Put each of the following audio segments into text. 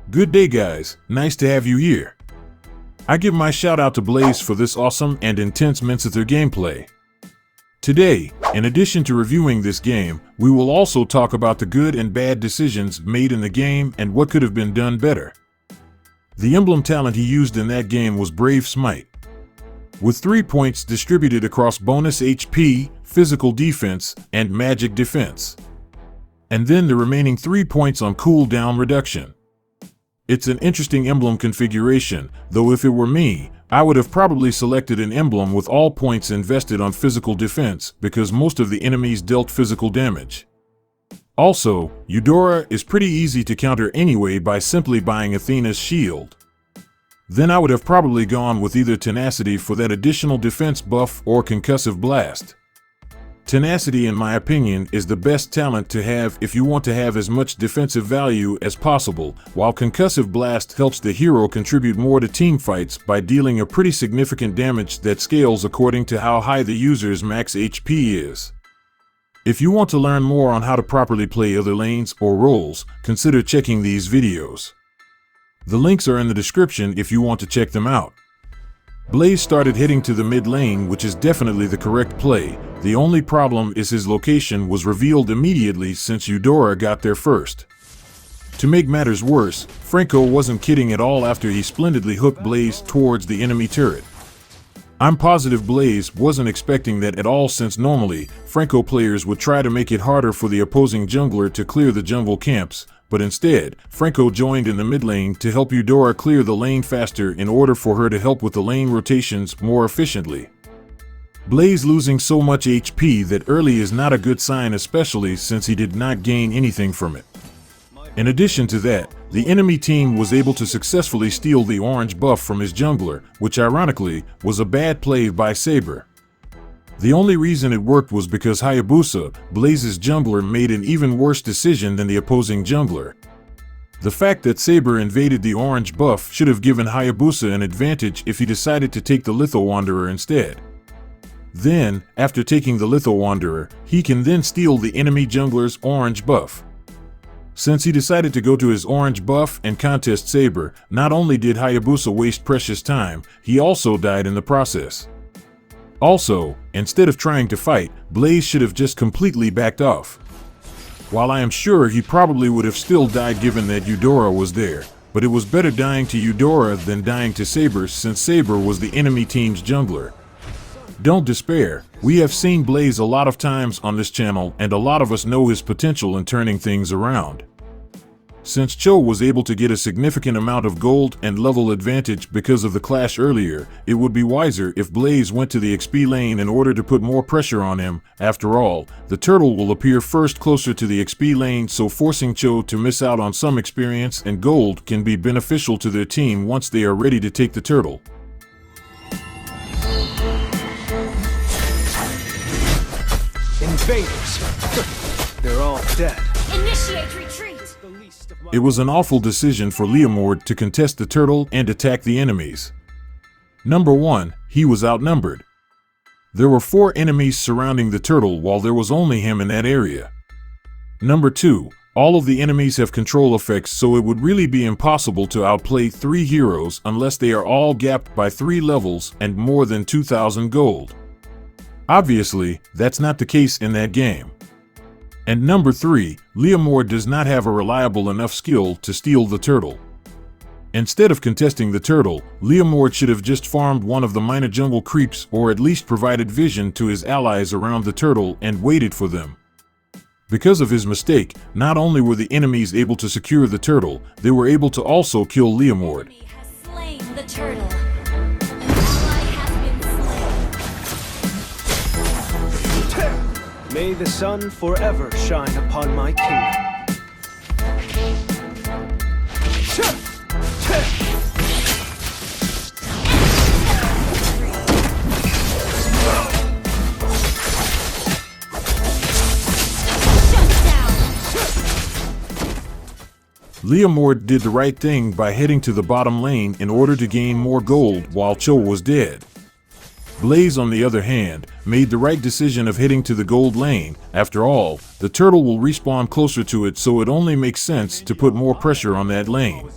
Good day guys, nice to have you here. I give my shout out to Blaze for this awesome and intense Minsitthar gameplay. Today, in addition to reviewing this game, we will also talk about the good and bad decisions made in the game and what could have been done better. The emblem talent he used in that game was Brave Smite, with 3 points distributed across bonus HP, physical defense, and magic defense. And then the remaining 3 points on cooldown reduction. It's an interesting emblem configuration, though if it were me, I would have probably selected an emblem with all points invested on physical defense because most of the enemies dealt physical damage. Also, Eudora is pretty easy to counter anyway by simply buying Athena's shield. Then I would have probably gone with either Tenacity for that additional defense buff or Concussive Blast. Tenacity, in my opinion, is the best talent to have if you want to have as much defensive value as possible, while Concussive Blast helps the hero contribute more to teamfights by dealing a pretty significant damage that scales according to how high the user's max HP is. If you want to learn more on how to properly play other lanes or roles, consider checking these videos. The links are in the description if you want to check them out. Blaze started heading to the mid lane, which is definitely the correct play. The only problem is his location was revealed immediately since Eudora got there first. To make matters worse, Franco wasn't kidding at all after he splendidly hooked Blaze towards the enemy turret. I'm positive Blaze wasn't expecting that at all, since normally, Franco players would try to make it harder for the opposing jungler to clear the jungle camps, but instead, Franco joined in the mid lane to help Eudora clear the lane faster in order for her to help with the lane rotations more efficiently. Blaze losing so much HP that early is not a good sign, especially since he did not gain anything from it. In addition to that, the enemy team was able to successfully steal the orange buff from his jungler, which ironically was a bad play by Saber. The only reason it worked was because Hayabusa, Blaze's jungler, made an even worse decision than the opposing jungler. The fact that Saber invaded the orange buff should have given Hayabusa an advantage if he decided to take the Litho Wanderer instead. Then, after taking the Litho Wanderer, he can then steal the enemy jungler's orange buff. Since he decided to go to his orange buff and contest Saber, not only did Hayabusa waste precious time, he also died in the process. Also, instead of trying to fight, Blaze should have just completely backed off. While I am sure he probably would have still died given that Eudora was there, but it was better dying to Eudora than dying to Saber, since Saber was the enemy team's jungler. Don't despair, we have seen Blaze a lot of times on this channel, and a lot of us know his potential in turning things around. Since Cho was able to get a significant amount of gold and level advantage because of the clash earlier, it would be wiser if Blaze went to the XP lane in order to put more pressure on him. After all, the turtle will appear first closer to the XP lane, so forcing Cho to miss out on some experience and gold can be beneficial to their team once they are ready to take the turtle. Invaders! They're all dead. Initiate retreat! It was an awful decision for Leomord to contest the turtle and attack the enemies. Number 1, he was outnumbered. There were 4 enemies surrounding the turtle while there was only him in that area. Number 2, all of the enemies have control effects, so it would really be impossible to outplay 3 heroes unless they are all gapped by 3 levels and more than 2,000 gold. Obviously, that's not the case in that game. And number 3, Leomord does not have a reliable enough skill to steal the turtle. Instead of contesting the turtle, Leomord should have just farmed one of the minor jungle creeps, or at least provided vision to his allies around the turtle and waited for them. Because of his mistake, not only were the enemies able to secure the turtle, they were able to also kill Leomord. Has slain the turtle. May the sun forever shine upon my kingdom. Leomord did the right thing by heading to the bottom lane in order to gain more gold while Cho was dead. Blaze, on the other hand, made the right decision of heading to the gold lane. After all, the turtle will respawn closer to it, so it only makes sense to put more pressure on that lane.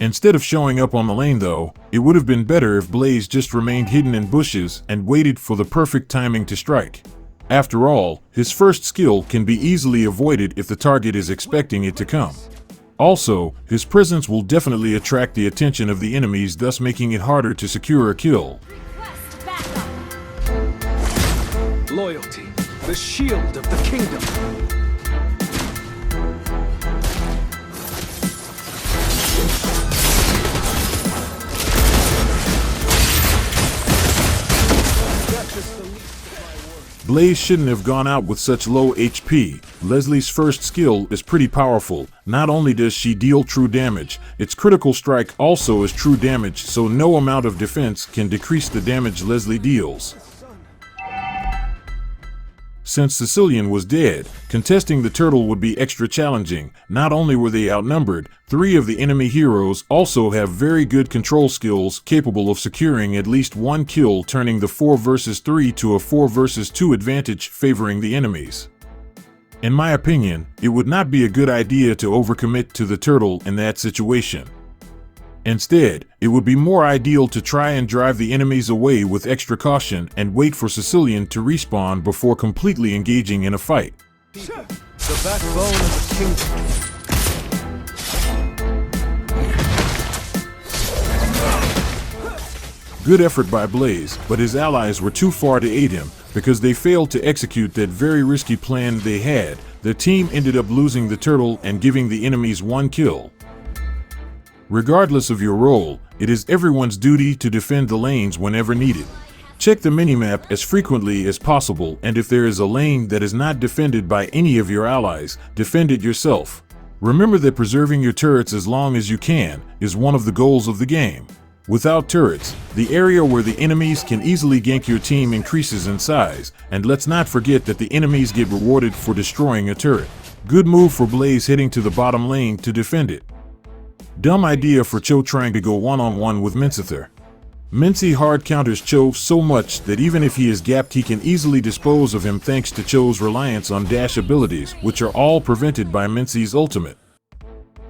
Instead of showing up on the lane though, it would have been better if Blaze just remained hidden in bushes and waited for the perfect timing to strike. After all, his first skill can be easily avoided if the target is expecting it to come. Also, his presence will definitely attract the attention of the enemies, thus making it harder to secure a kill. Request backup. Loyalty, the shield of the kingdom. Blaze shouldn't have gone out with such low HP. Leslie's first skill is pretty powerful. Not only does she deal true damage, its critical strike also is true damage, so no amount of defense can decrease the damage Leslie deals. Since Sicilian was dead, contesting the turtle would be extra challenging. Not only were they outnumbered, 3 of the enemy heroes also have very good control skills capable of securing at least one kill, turning the 4 versus 3 to a 4 versus 2 advantage favoring the enemies. In my opinion, it would not be a good idea to overcommit to the turtle in that situation. Instead, it would be more ideal to try and drive the enemies away with extra caution and wait for Sicilian to respawn before completely engaging in a fight. The backbone of the kingdom. Good effort by Blaze, but his allies were too far to aid him because they failed to execute that very risky plan they had. The team ended up losing the turtle and giving the enemies 1 kill. Regardless of your role, it is everyone's duty to defend the lanes whenever needed. Check the minimap as frequently as possible, and if there is a lane that is not defended by any of your allies, defend it yourself. Remember that preserving your turrets as long as you can is one of the goals of the game. Without turrets, the area where the enemies can easily gank your team increases in size, and let's not forget that the enemies get rewarded for destroying a turret. Good move for Blaze heading to the bottom lane to defend it. Dumb idea for Cho trying to go one-on-one with Minsitthar. Mincy hard counters Cho so much that even if he is gapped he can easily dispose of him thanks to Cho's reliance on dash abilities, which are all prevented by Mincy's ultimate.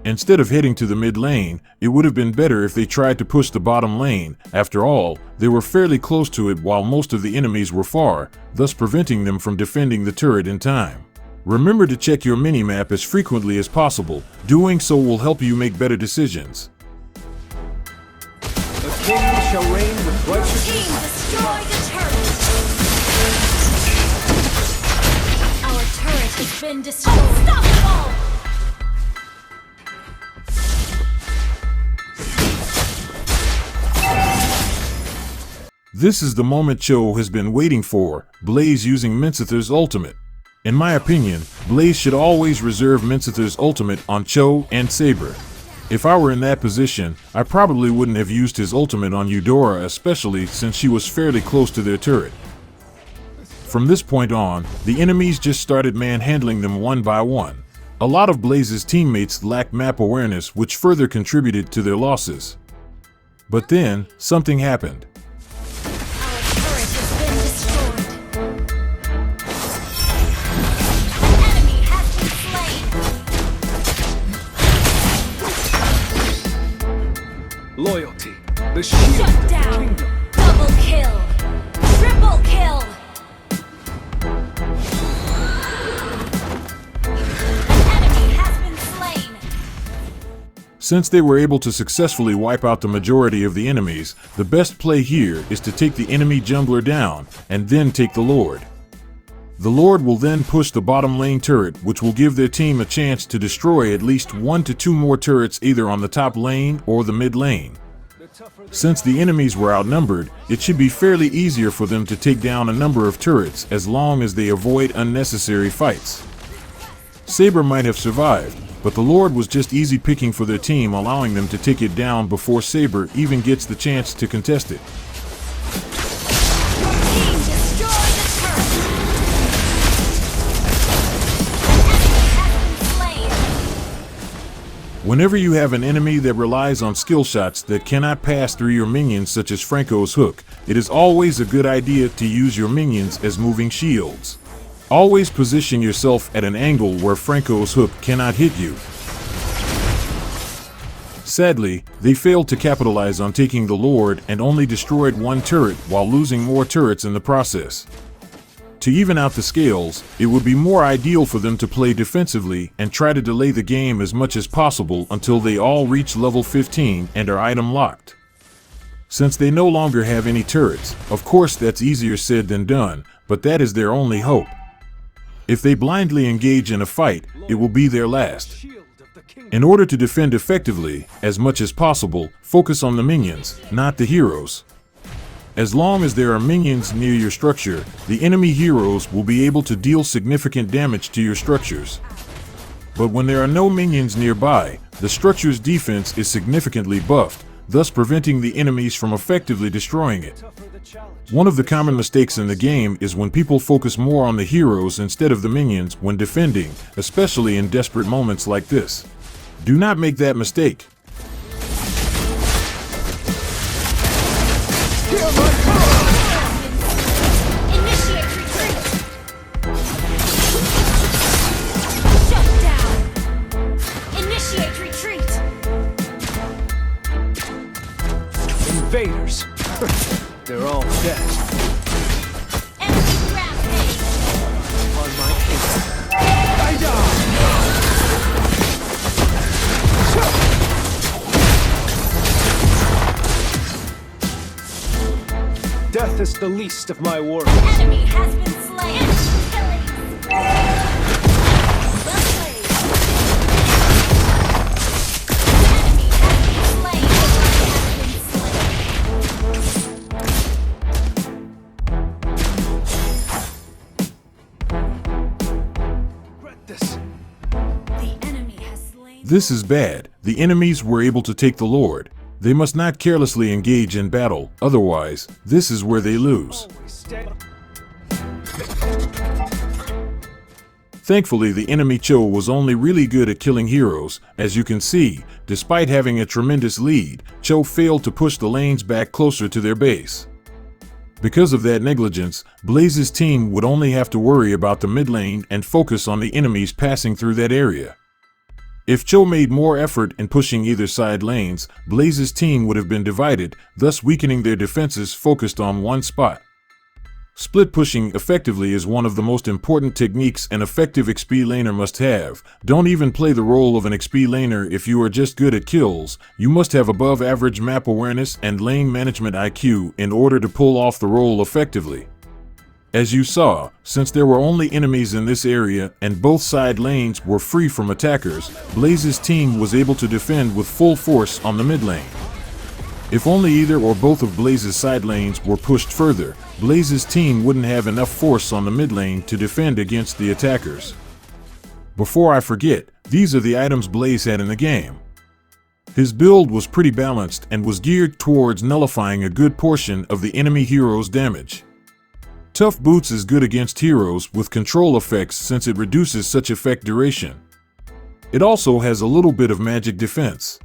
Instead of heading to the mid lane, it would have been better if they tried to push the bottom lane. After all, they were fairly close to it while most of the enemies were far, thus preventing them from defending the turret in time. Remember to check your minimap as frequently as possible. Doing so will help you make better decisions. The king shall reign with Team righteousness. destroy the turret. Our turret has been destroyed. Unstoppable! This is the moment Cho has been waiting for, Blaze using Minsithar's ultimate. In my opinion, Blaze should always reserve Minsithar's ultimate on Cho and Saber. If I were in that position, I probably wouldn't have used his ultimate on Eudora, especially since she was fairly close to their turret. From this point on, the enemies just started manhandling them one by one. A lot of Blaze's teammates lacked map awareness, which further contributed to their losses. But then, something happened. Loyalty, the shield Shut of the down! kingdom. Double kill! Triple kill! An enemy has been slain! Since they were able to successfully wipe out the majority of the enemies, the best play here is to take the enemy jungler down, and then take the Lord. The Lord will then push the bottom lane turret, which will give their team a chance to destroy at least 1 to 2 more turrets either on the top lane or the mid lane. Since the enemies were outnumbered, it should be fairly easier for them to take down a number of turrets as long as they avoid unnecessary fights. Saber might have survived, but the Lord was just easy picking for their team, allowing them to take it down before Saber even gets the chance to contest it. Team destroy the turret! Whenever you have an enemy that relies on skill shots that cannot pass through your minions, such as Franco's hook, it is always a good idea to use your minions as moving shields. Always position yourself at an angle where Franco's hook cannot hit you. Sadly, they failed to capitalize on taking the Lord and only destroyed one turret while losing more turrets in the process. To even out the scales, it would be more ideal for them to play defensively and try to delay the game as much as possible until they all reach level 15 and are item locked. Since they no longer have any turrets, of course that's easier said than done, but that is their only hope. If they blindly engage in a fight, it will be their last. In order to defend effectively, as much as possible, focus on the minions, not the heroes. As long as there are minions near your structure, the enemy heroes will be able to deal significant damage to your structures. But when there are no minions nearby, the structure's defense is significantly buffed, thus preventing the enemies from effectively destroying it. One of the common mistakes in the game is when people focus more on the heroes instead of the minions when defending, especially in desperate moments like this. Do not make that mistake. Initiate retreat! Shut down! Initiate retreat! Invaders. They're all dead. Enemy rampage! On my kingdom. I die! Death is the least of my worries. Enemy has been slain! Killing! Well played! Enemy Regret this. The enemy has slain. This is bad. The enemies were able to take the Lord. They must not carelessly engage in battle, otherwise, this is where they lose. Always stand. Thankfully, the enemy Cho was only really good at killing heroes. As you can see, despite having a tremendous lead, Cho failed to push the lanes back closer to their base. Because of that negligence, Blaze's team would only have to worry about the mid lane and focus on the enemies passing through that area. If Cho made more effort in pushing either side lanes, Blaze's team would have been divided, thus weakening their defenses focused on one spot. Split pushing effectively is one of the most important techniques an effective XP laner must have. Don't even play the role of an XP laner if you are just good at kills. You must have above average map awareness and lane management IQ in order to pull off the role effectively. As you saw, since there were only enemies in this area and both side lanes were free from attackers, Blaze's team was able to defend with full force on the mid lane. If only either or both of Blaze's side lanes were pushed further, Blaze's team wouldn't have enough force on the mid lane to defend against the attackers. Before I forget, these are the items Blaze had in the game. His build was pretty balanced and was geared towards nullifying a good portion of the enemy hero's damage. Tough Boots is good against heroes with control effects since it reduces such effect duration. It also has a little bit of magic defense.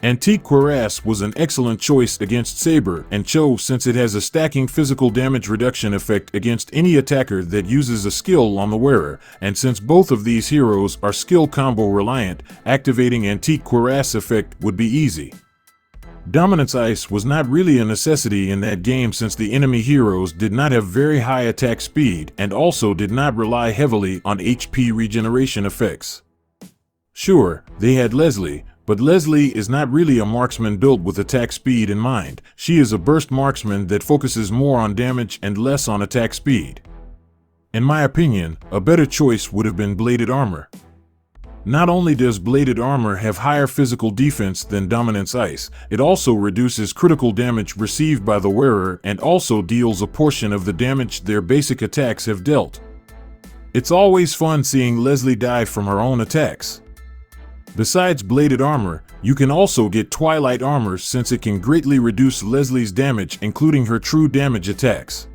Antique Cuirass was an excellent choice against Saber and Cho since it has a stacking physical damage reduction effect against any attacker that uses a skill on the wearer, and since both of these heroes are skill combo reliant, activating Antique Cuirass effect would be easy. Dominance Ice was not really a necessity in that game since the enemy heroes did not have very high attack speed and also did not rely heavily on HP regeneration effects. Sure, they had Leslie, but Leslie is not really a marksman built with attack speed in mind. She is a burst marksman that focuses more on damage and less on attack speed. In my opinion, a better choice would have been Bladed Armor. Not only does Bladed Armor have higher physical defense than Dominance Ice, it also reduces critical damage received by the wearer and also deals a portion of the damage their basic attacks have dealt. It's always fun seeing Leslie die from her own attacks. Besides Bladed Armor, you can also get Twilight Armor since it can greatly reduce Leslie's damage, including her true damage attacks.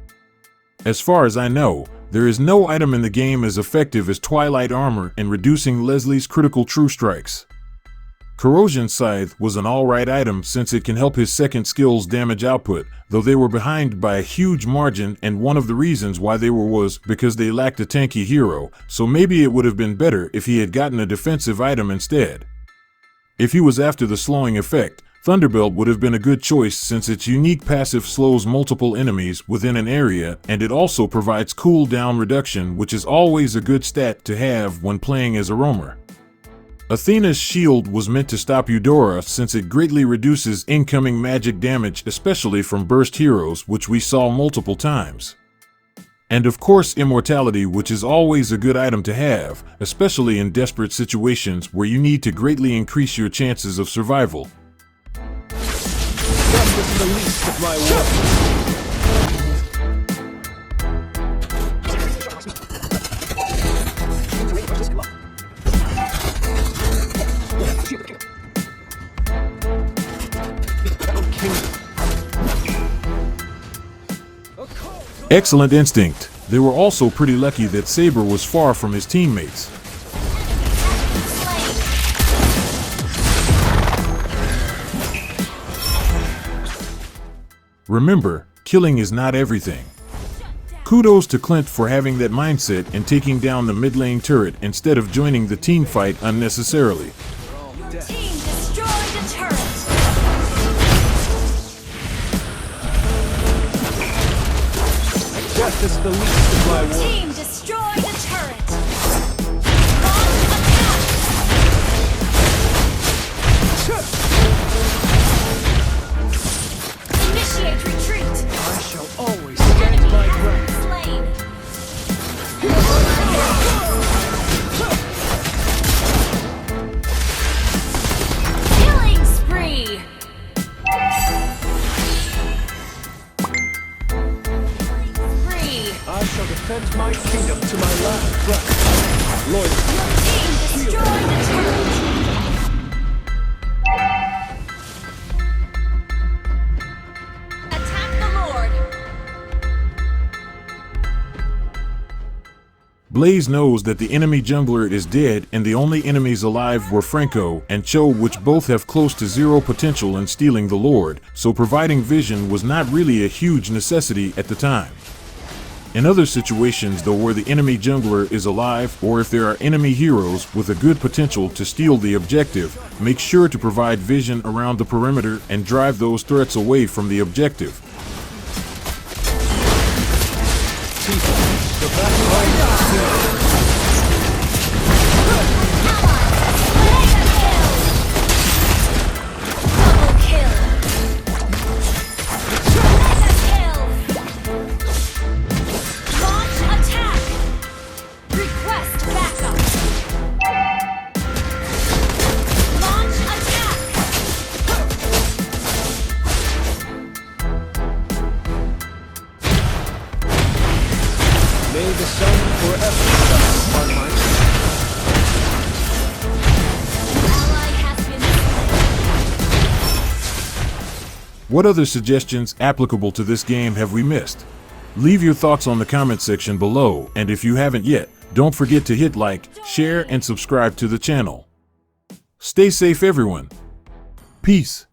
As far as I know, there is no item in the game as effective as Twilight Armor in reducing Leslie's critical true strikes. Corrosion Scythe was an alright item since it can help his second skill's damage output, though they were behind by a huge margin, and one of the reasons why they were was because they lacked a tanky hero, so maybe it would have been better if he had gotten a defensive item instead. If he was after the slowing effect, Thunderbolt would have been a good choice since its unique passive slows multiple enemies within an area, and it also provides cooldown reduction, which is always a good stat to have when playing as a roamer. Athena's shield was meant to stop Eudora since it greatly reduces incoming magic damage, especially from burst heroes, which we saw multiple times. And of course immortality, which is always a good item to have, especially in desperate situations where you need to greatly increase your chances of survival. Justice is the least of my worries. Excellent instinct. They were also pretty lucky that Saber was far from his teammates. Remember, killing is not everything. Kudos to Clint for having that mindset and taking down the mid lane turret instead of joining the team fight unnecessarily. Your team destroyed a turret. Justice is the least of my Your worries. team destroyed a turret. Launch attack. Initiate retreat. I shall always stand my ground. Slain. Killing spree. I shall defend my kingdom to my last breath. Loyalty. Your team destroyed a turret. Attack the Lord. Blaze knows that the enemy jungler is dead and the only enemies alive were Franco and Cho, which both have close to zero potential in stealing the Lord, so providing vision was not really a huge necessity at the time. In other situations though, where the enemy jungler is alive or if there are enemy heroes with a good potential to steal the objective, make sure to provide vision around the perimeter and drive those threats away from the objective. The battle Double kill. Mega kill. Launch attack. Request backup. Launch attack. May the sun forever shine upon my Ally has been What other suggestions applicable to this game have we missed? Leave your thoughts on the comment section below, and if you haven't yet, don't forget to hit like, share, and subscribe to the channel. Stay safe everyone. Peace.